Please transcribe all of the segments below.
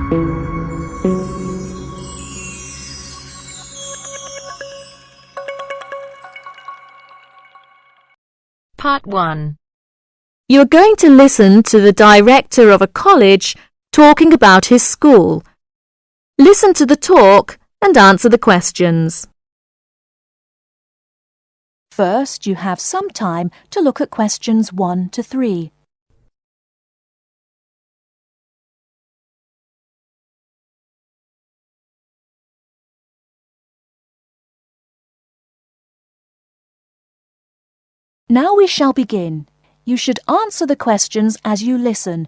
Part 1. You are going to listen to the director of a college talking about his school. Listen to the talk and answer the questions. First, you have some time to look at questions 1 to 3. Now we shall begin. You should answer the questions as you listen,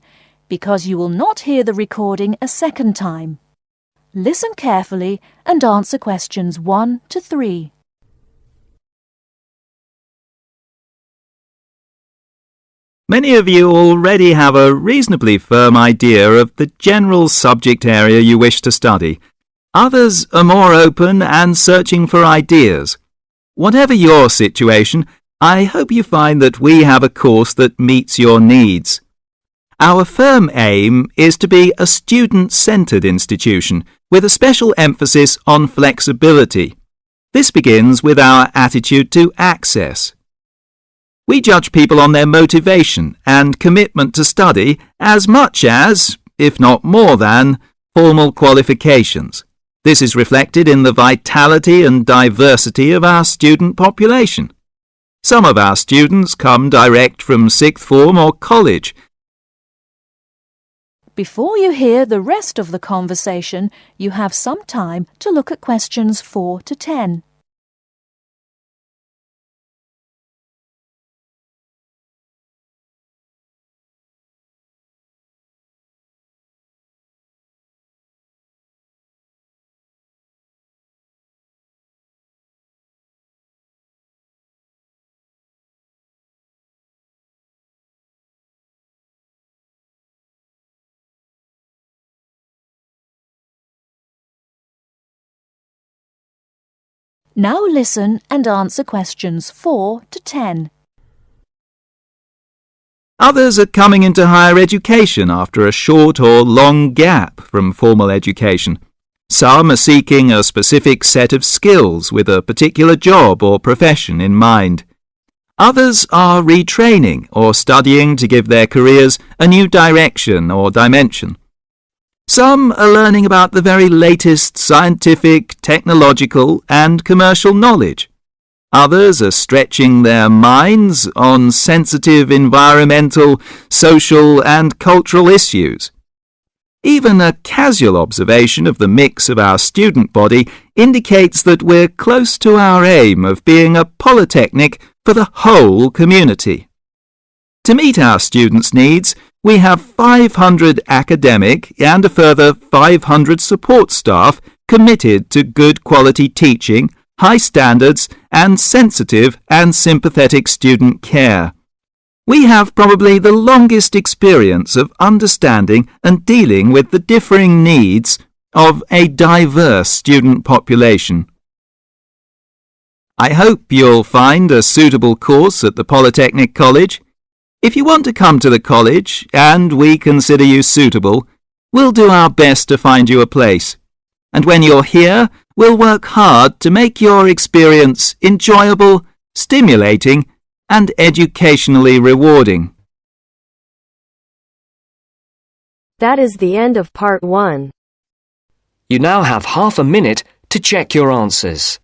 because you will not hear the recording a second time. Listen carefully and answer questions 1 to 3. Many of you already have a reasonably firm idea of the general subject area you wish to study. Others are more open and searching for ideas. Whatever your situation, I hope you find that we have a course that meets your needs. Our firm aim is to be a student-centred institution with a special emphasis on flexibility. This begins with our attitude to access. We judge people on their motivation and commitment to study as much as, if not more than, formal qualifications. This is reflected in the vitality and diversity of our student population. Some of our students come direct from sixth form or college. Before you hear the rest of the conversation, you have some time to look at questions 4 to 10. Now listen and answer questions 4 to 10. Others are coming into higher education after a short or long gap from formal education. Some are seeking a specific set of skills with a particular job or profession in mind. Others are retraining or studying to give their careers a new direction or dimension. Some are learning about the very latest scientific, technological and commercial knowledge. Others are stretching their minds on sensitive environmental, social and cultural issues. Even a casual observation of the mix of our student body indicates that we're close to our aim of being a polytechnic for the whole community. To meet our students' needs, we have 500 academic and a further 500 support staff committed to good quality teaching, high standards and sensitive and sympathetic student care. We have probably the longest experience of understanding and dealing with the differing needs of a diverse student population. I hope you'll find a suitable course at the Polytechnic College. If you want to come to the college and we consider you suitable, we'll do our best to find you a place. And when you're here, we'll work hard to make your experience enjoyable, stimulating, and educationally rewarding. That is the end of Part 1. You now have half a minute to check your answers.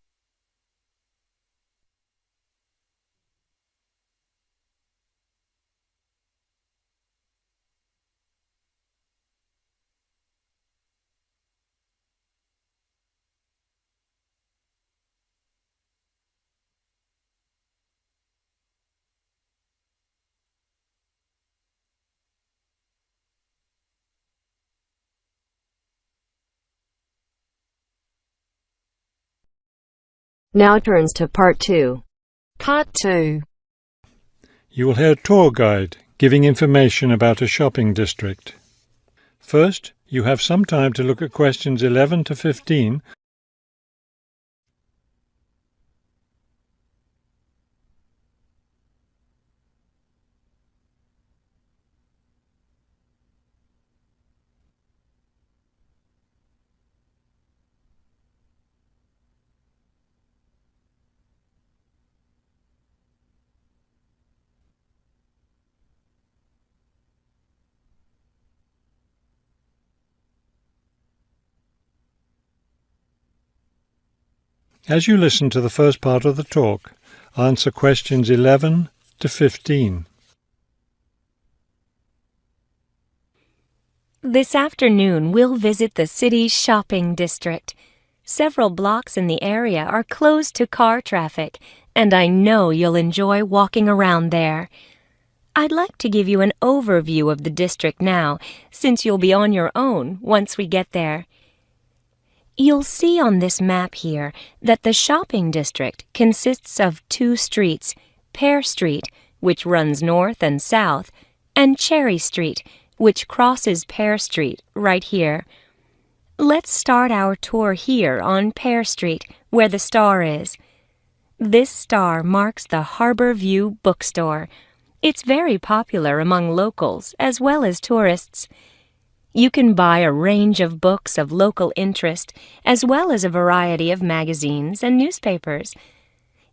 Now turns to Part 2. Part 2. You will hear a tour guide giving information about a shopping district. First, you have some time to look at questions 11 to 15. As you listen to the first part of the talk, answer questions 11 to 15. This afternoon, we'll visit the city's shopping district. Several blocks in the area are closed to car traffic, and I know you'll enjoy walking around there. I'd like to give you an overview of the district now, since you'll be on your own once we get there. You'll see on this map here that the shopping district consists of two streets, Pear Street, which runs north and south, and Cherry Street, which crosses Pear Street right here. Let's start our tour here on Pear Street, where the star is. This star marks the Harbor View bookstore. It's very popular among locals as well as tourists. You can buy a range of books of local interest, as well as a variety of magazines and newspapers.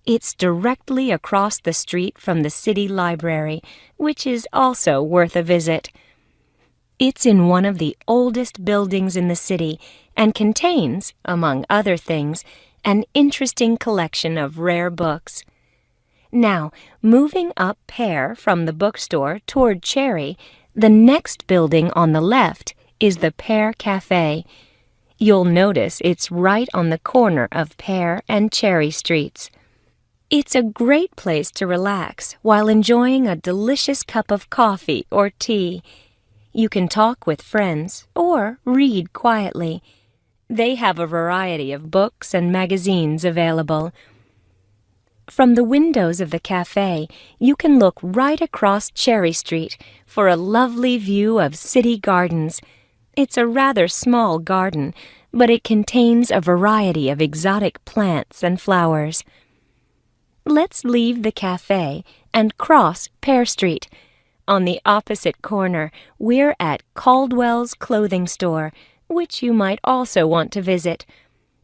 It's directly across the street from the city library, which is also worth a visit. It's in one of the oldest buildings in the city and contains, among other things, an interesting collection of rare books. Now, moving up Pear from the bookstore toward Cherry, the next building on the left is the Pear Cafe. You'll notice it's right on the corner of Pear and Cherry Streets. It's a great place to relax while enjoying a delicious cup of coffee or tea. You can talk with friends or read quietly. They have a variety of books and magazines available. From the windows of the cafe, you can look right across Cherry Street for a lovely view of city gardens. It's a rather small garden, but it contains a variety of exotic plants and flowers. Let's leave the cafe and cross Pear Street. On the opposite corner, we're at Caldwell's clothing store, which you might also want to visit.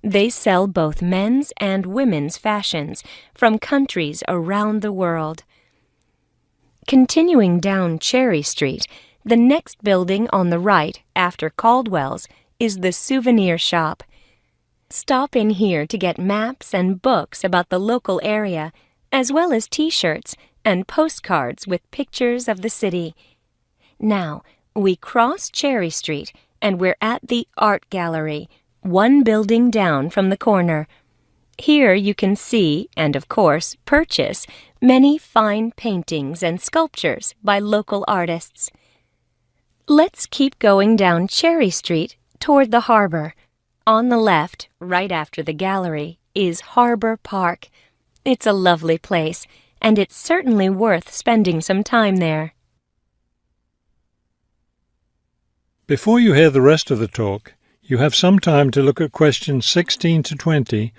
They sell both men's and women's fashions from countries around the world. Continuing down Cherry Street, the next building on the right after Caldwell's is the souvenir shop. Stop in here to get maps and books about the local area, as well as T-shirts and postcards with pictures of the city. Now, we cross Cherry Street and we're at the Art Gallery, one building down from the corner. Here you can see and, of course, purchase many fine paintings and sculptures by local artists. Let's keep going down Cherry Street toward the harbor. On the left, right after the gallery, is Harbor Park. It's a lovely place, and it's certainly worth spending some time there. Before you hear the rest of the talk, you have some time to look at questions 16 to 20.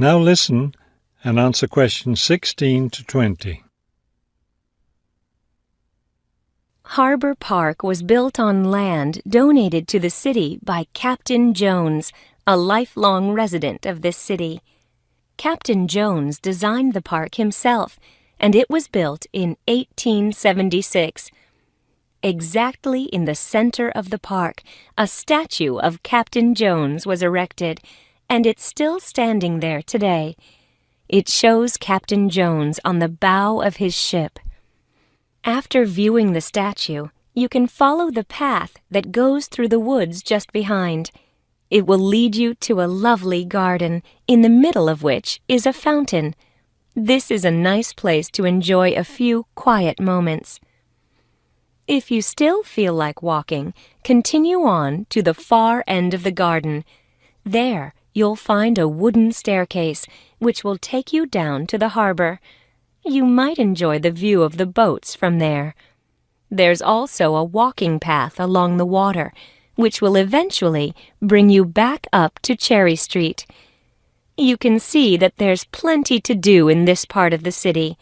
Now listen and answer questions 16 to 20. Harbor Park was built on land donated to the city by Captain Jones, a lifelong resident of this city. Captain Jones designed the park himself, and it was built in 1876. Exactly in the center of the park, a statue of Captain Jones was erected, and it's still standing there today. It shows Captain Jones on the bow of his ship. After viewing the statue, you can follow the path that goes through the woods just behind. It will lead you to a lovely garden, in the middle of which is a fountain. This is a nice place to enjoy a few quiet moments. If you still feel like walking, continue on to the far end of the garden. There, you'll find a wooden staircase, which will take you down to the harbor. You might enjoy the view of the boats from there. There's also a walking path along the water, which will eventually bring you back up to Cherry Street. You can see that there's plenty to do in this part of the city.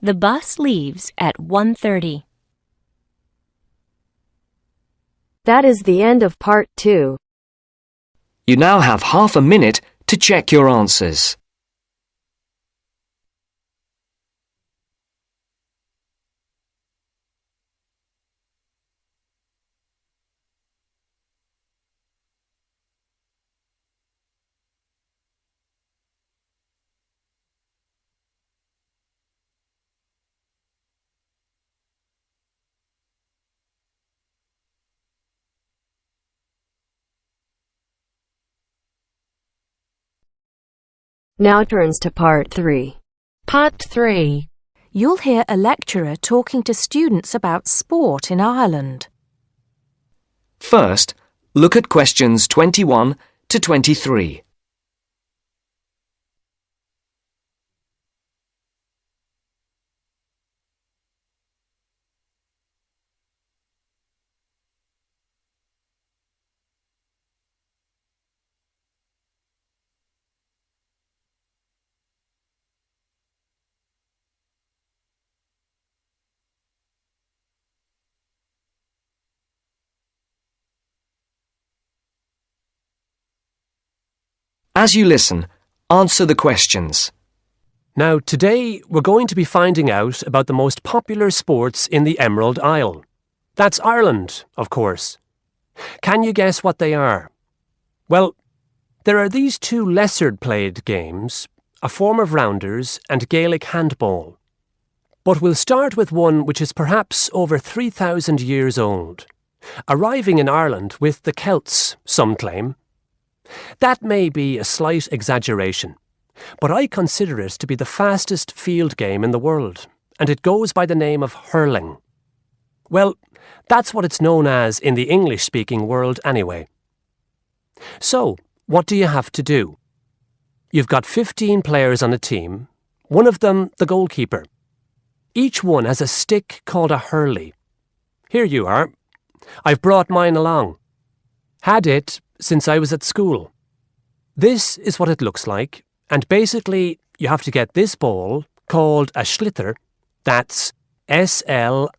The bus leaves at 1:30. That is the end of part 2. You now have half a minute to check your answers. Now turns to part 3. Part 3. You'll hear a lecturer talking to students about sport in Ireland. First, look at questions 21 to 23. As you listen, answer the questions. Now, today we're going to be finding out about the most popular sports in the Emerald Isle. That's Ireland, of course. Can you guess what they are? Well, there are these two lesser-played games, a form of rounders and Gaelic handball. But we'll start with one which is perhaps over 3,000 years old, arriving in Ireland with the Celts, some claim. That may be a slight exaggeration, but I consider it to be the fastest field game in the world, and it goes by the name of hurling. Well, that's what it's known as in the English-speaking world anyway. So, what do you have to do? You've got 15 players on a team, one of them the goalkeeper. Each one has a stick called a hurley. Here you are. I've brought mine along. Had it since I was at school. This is what it looks like, and basically you have to get this ball, called a sliotar, that's S-L-I-O-T-A-R,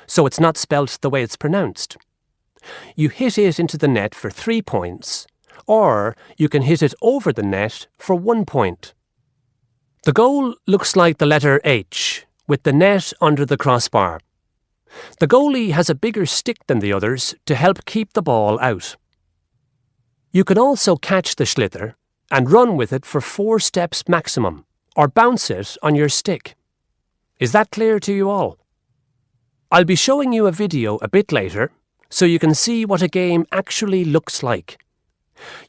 so it's not spelt the way it's pronounced. You hit it into the net for 3 points, or you can hit it over the net for 1 point. The goal looks like the letter H, with the net under the crossbar. The goalie has a bigger stick than the others to help keep the ball out. You can also catch the sliotar and run with it for 4 steps maximum, or bounce it on your stick. Is that clear to you all? I'll be showing you a video a bit later, so you can see what a game actually looks like.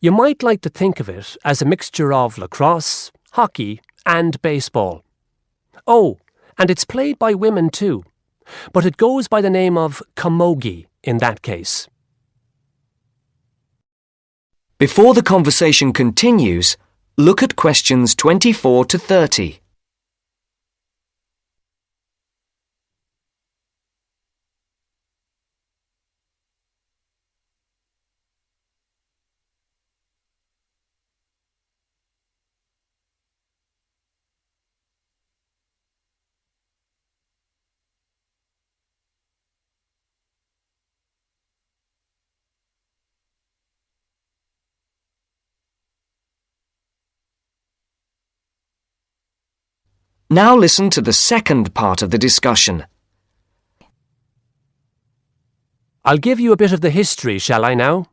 You might like to think of it as a mixture of lacrosse, hockey, and baseball. Oh, and it's played by women too, but it goes by the name of camogie in that case. Before the conversation continues, look at questions 24 to 30. Now listen to the second part of the discussion. I'll give you a bit of the history, shall I now?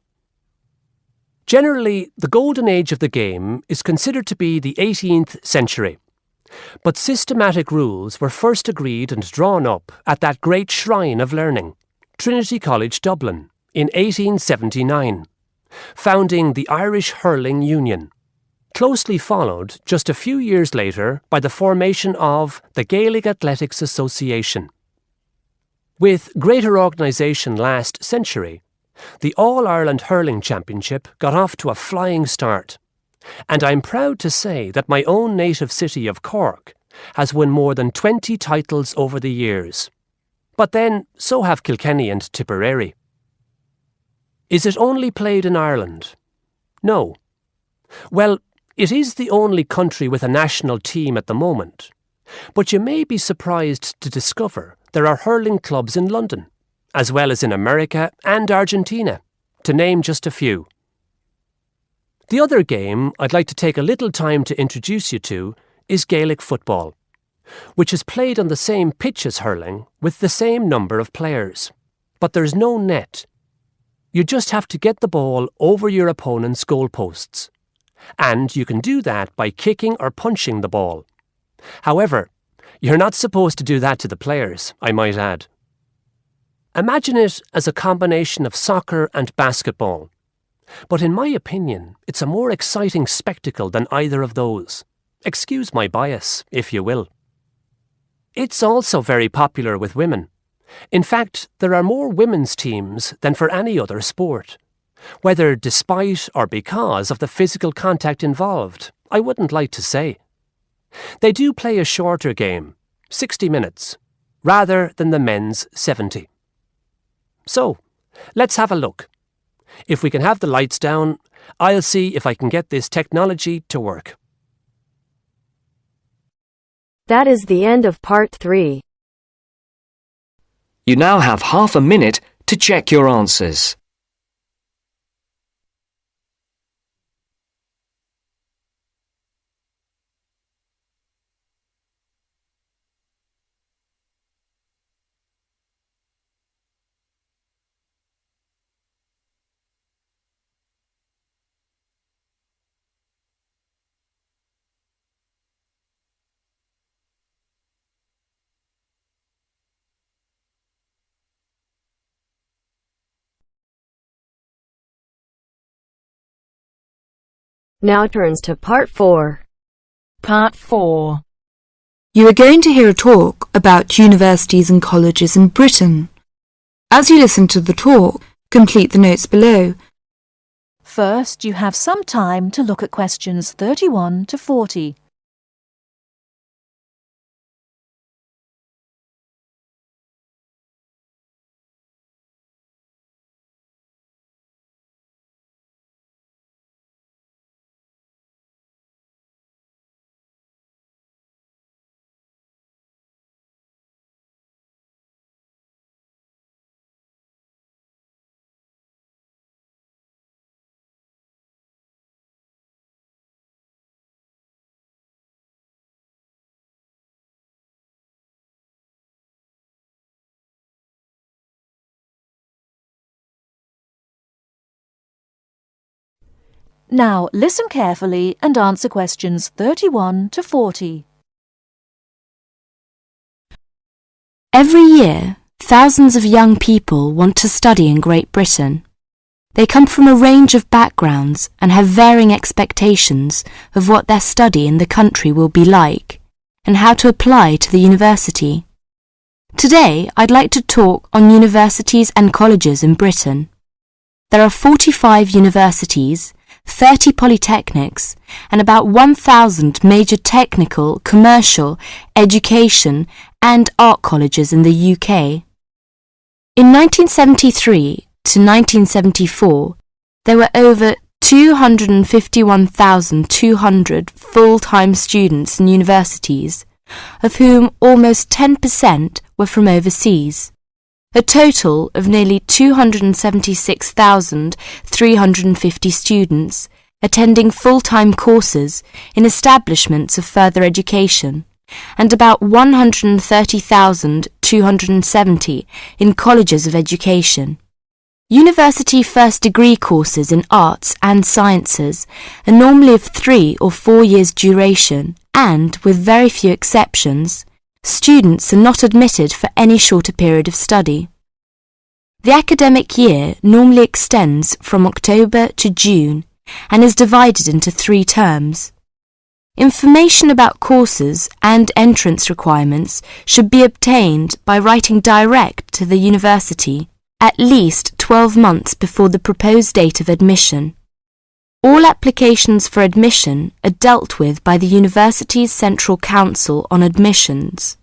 Generally, the golden age of the game is considered to be the 18th century. But systematic rules were first agreed and drawn up at that great shrine of learning, Trinity College Dublin, in 1879, founding the Irish Hurling Union, closely followed just a few years later by the formation of the Gaelic Athletics Association. With greater organisation last century, the All-Ireland Hurling Championship got off to a flying start, and I'm proud to say that my own native city of Cork has won more than 20 titles over the years. But then, so have Kilkenny and Tipperary. Is it only played in Ireland? No, Well, it is the only country with a national team at the moment. But you may be surprised to discover there are hurling clubs in London, as well as in America and Argentina, to name just a few. The other game I'd like to take a little time to introduce you to is Gaelic football, which is played on the same pitch as hurling with the same number of players. But there's no net. You just have to get the ball over your opponent's goalposts. And you can do that by kicking or punching the ball. However, you're not supposed to do that to the players, I might add. Imagine it as a combination of soccer and basketball. But in my opinion, it's a more exciting spectacle than either of those. Excuse my bias, if you will. It's also very popular with women. In fact, there are more women's teams than for any other sport. Whether despite or because of the physical contact involved, I wouldn't like to say. They do play a shorter game, 60 minutes, rather than the men's 70. So, let's have a look. If we can have the lights down, I'll see if I can get this technology to work. That is the end of part 3. You now have half a minute to check your answers. Now turns to part 4. Part 4. You are going to hear a talk about universities and colleges in Britain. As you listen to the talk, complete the notes below. First, you have some time to look at questions 31 to 40. Now, listen carefully and answer questions 31 to 40. Every year, thousands of young people want to study in Great Britain. They come from a range of backgrounds and have varying expectations of what their study in the country will be like and how to apply to the university. Today, I'd like to talk on universities and colleges in Britain. There are 45 universities, 30 polytechnics, and about 1,000 major technical, commercial, education and art colleges in the UK. In 1973 to 1974, there were over 251,200 full-time students in universities, of whom almost 10% were from overseas. A total of nearly 276,350 students attending full-time courses in establishments of further education, and about 130,270 in colleges of education. University first degree courses in arts and sciences are normally of 3 or 4 years duration, and, with very few exceptions, students are not admitted for any shorter period of study. The academic year normally extends from October to June and is divided into 3 terms. Information about courses and entrance requirements should be obtained by writing direct to the university at least 12 months before the proposed date of admission. All applications for admission are dealt with by the University's Central Council on Admissions,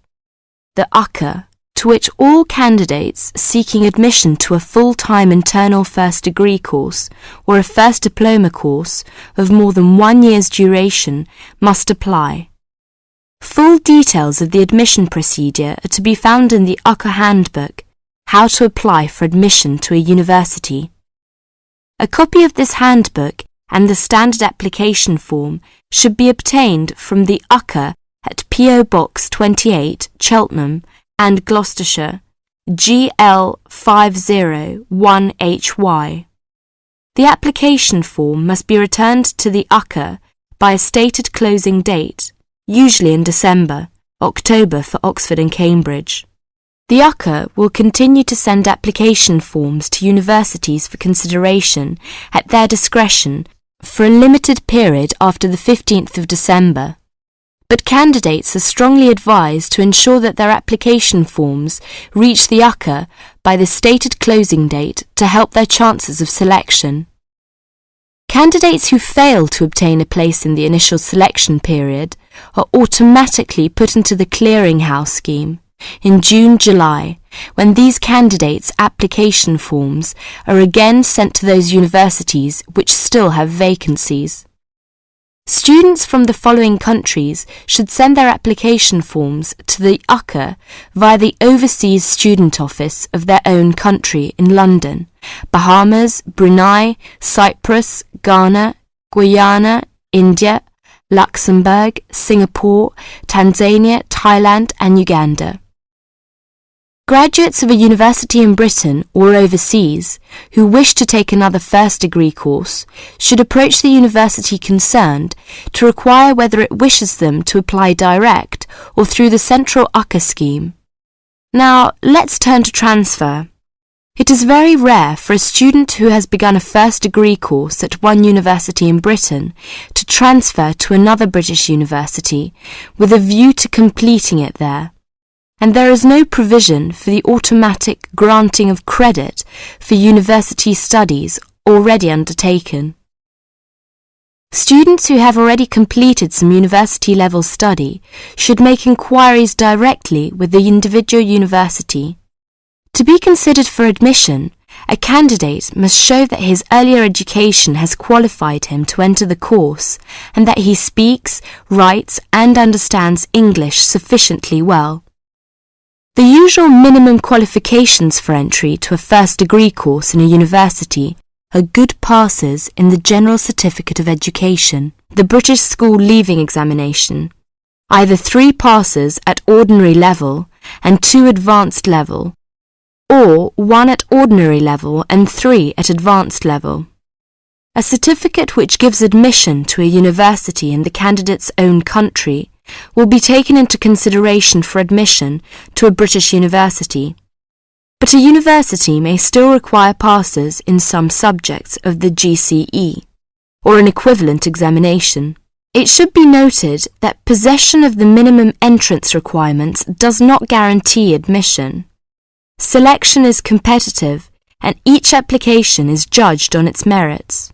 the UCA, to which all candidates seeking admission to a full-time internal first degree course or a first diploma course of more than 1 year's duration must apply. Full details of the admission procedure are to be found in the UCA Handbook, How to Apply for Admission to a University. A copy of this handbook and the standard application form should be obtained from the UCA at P.O. Box 28, Cheltenham and Gloucestershire, GL501HY. The application form must be returned to the UCA by a stated closing date, usually in December, October for Oxford and Cambridge. The UCA will continue to send application forms to universities for consideration at their discretion for a limited period after the 15th of December. But candidates are strongly advised to ensure that their application forms reach the UCA by the stated closing date to help their chances of selection. Candidates who fail to obtain a place in the initial selection period are automatically put into the clearinghouse scheme in June-July, when these candidates' application forms are again sent to those universities which still have vacancies. Students from the following countries should send their application forms to the UCA via the Overseas Student Office of their own country in London: Bahamas, Brunei, Cyprus, Ghana, Guyana, India, Luxembourg, Singapore, Tanzania, Thailand and Uganda. Graduates of a university in Britain or overseas who wish to take another first degree course should approach the university concerned to require whether it wishes them to apply direct or through the central UCA scheme. Now, let's turn to transfer. It is very rare for a student who has begun a first degree course at one university in Britain to transfer to another British university with a view to completing it there. And there is no provision for the automatic granting of credit for university studies already undertaken. Students who have already completed some university-level study should make inquiries directly with the individual university. To be considered for admission, a candidate must show that his earlier education has qualified him to enter the course and that he speaks, writes and understands English sufficiently well. The usual minimum qualifications for entry to a first degree course in a university are good passes in the General Certificate of Education, the British School Leaving Examination, either 3 passes at ordinary level and 2 advanced level, or 1 at ordinary level and 3 at advanced level. A certificate which gives admission to a university in the candidate's own country will be taken into consideration for admission to a British university, but a university may still require passes in some subjects of the GCE, or an equivalent examination. It should be noted that possession of the minimum entrance requirements does not guarantee admission. Selection is competitive, and each application is judged on its merits.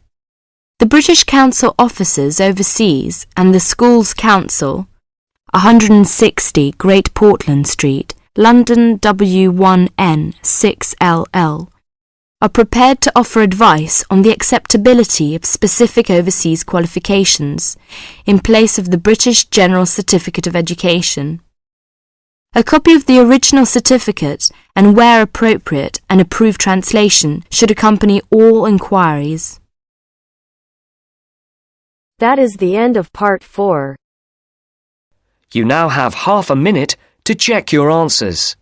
The British Council offices overseas and the Schools Council, 160 Great Portland Street, London W1N 6LL, are prepared to offer advice on the acceptability of specific overseas qualifications in place of the British General Certificate of Education. A copy of the original certificate and, where appropriate, an approved translation should accompany all inquiries. That is the end of Part 4. You now have half a minute to check your answers.